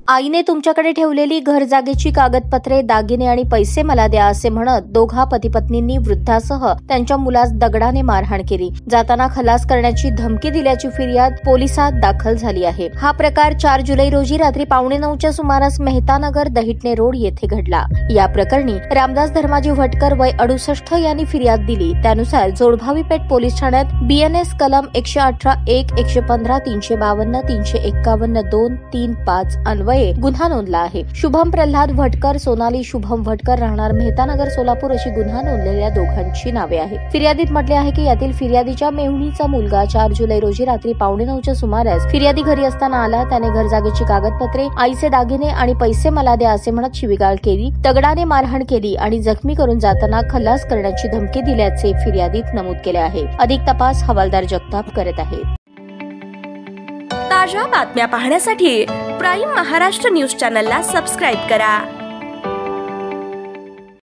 आईने तुमच्याकडे ठेवलेली घर जागेची कागदपत्रे, दागिने आणि पैसे मला द्या असे म्हणत दोघा पती पत्नींनी वृद्धासह त्यांच्या मुलास दगडाने मारहाण केली. जाताना खलास करण्याची धमकी दिल्याची फिर्याद पोलिसात दाखल झाली आहे. हा प्रकार 4 जुलै रोजी रात्री 8:45च्या सुमारास मेहतानगर दहिटणे रोड येथे घडला. या प्रकरणी रामदास धर्माजी भटकर वय 68 यांनी फिर्याद दिली. त्यानुसार जोडभावी पेठ पोलीस ठाण्यात BNS कलम 118(1), 115, 352, 351, 2, 3, 5 अन्वये गुन्हा नोंदला आहे. शुभम प्रल्हाद भटकर, सोनाली शुभम भटकर राहणार मेहतानगर सोलापूर अशी गुन्हा नोंदलेल्या दोघांची नावे आहेत. फिर्यादीत म्हटले आहे की यातील फिर्यादीच्या मेहुणीचा मुलगा 4 जुलै रोजी रात्री 8:45च्या सुमारास फिर्यादी घरी असताना आला. त्याने घर जागेची कागदपत्रे, आईचे दागिने आणि पैसे मला द्या असे म्हणत शिवीगाळ केली, दगडाने मारहाण केली आणि जखमी करून जाताना खलास करण्याची धमकी दिल्याचे फिर्यादीत नमूद केले आहे. अधिक तपास हवालदार जगताप करत आहेत. ताज्या बातम्या पाहण्यासाठी प्राईम महाराष्ट्र न्यूज चॅनलला सबस्क्राईब करा.